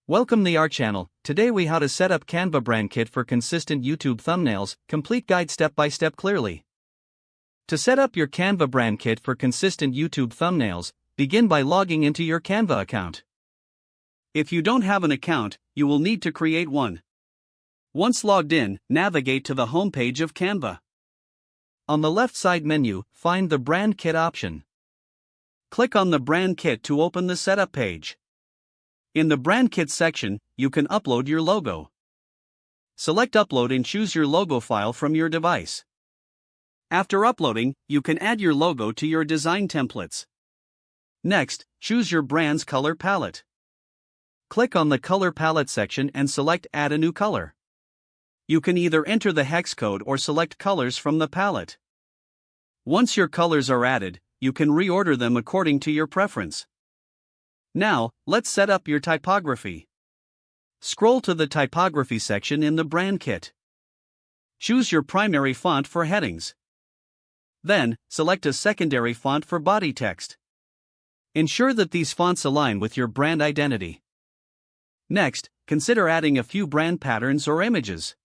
Welcome to our channel. Today we how to set up Canva Brand Kit for consistent YouTube thumbnails, complete guide step by step clearly. To set up your Canva Brand Kit for consistent YouTube thumbnails, begin by logging into your Canva account. If you don't have an account, you will need to create one. Once logged in, navigate to the home page of Canva. On the left side menu, find the Brand Kit option. Click on the Brand Kit to open the setup page. In the Brand Kit section, you can upload your logo. Select Upload and choose your logo file from your device. After uploading, you can add your logo to your design templates. Next, choose your brand's color palette. Click on the Color Palette section and select Add a new color. You can either enter the hex code or select colors from the palette. Once your colors are added, you can reorder them according to your preference. Now, let's set up your typography. Scroll to the typography section in the Brand Kit. Choose your primary font for headings. Then, select a secondary font for body text. Ensure that these fonts align with your brand identity. Next, consider adding a few brand patterns or images.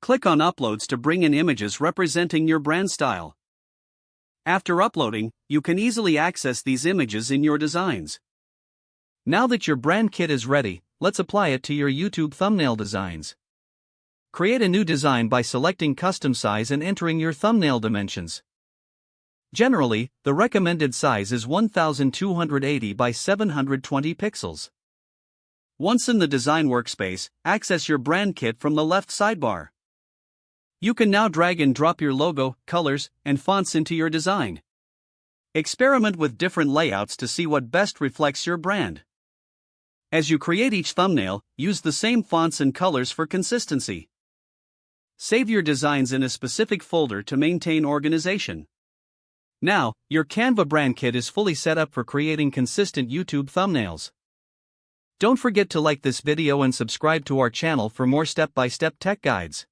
Click on Uploads to bring in images representing your brand style. After uploading, you can easily access these images in your designs. Now that your brand kit is ready, let's apply it to your YouTube thumbnail designs. Create a new design by selecting Custom Size and entering your thumbnail dimensions. Generally, the recommended size is 1280 by 720 pixels. Once in the design workspace, access your brand kit from the left sidebar. You can now drag and drop your logo, colors, and fonts into your design. Experiment with different layouts to see what best reflects your brand. As you create each thumbnail, use the same fonts and colors for consistency. Save your designs in a specific folder to maintain organization. Now, your Canva Brand Kit is fully set up for creating consistent YouTube thumbnails. Don't forget to like this video and subscribe to our channel for more step-by-step tech guides.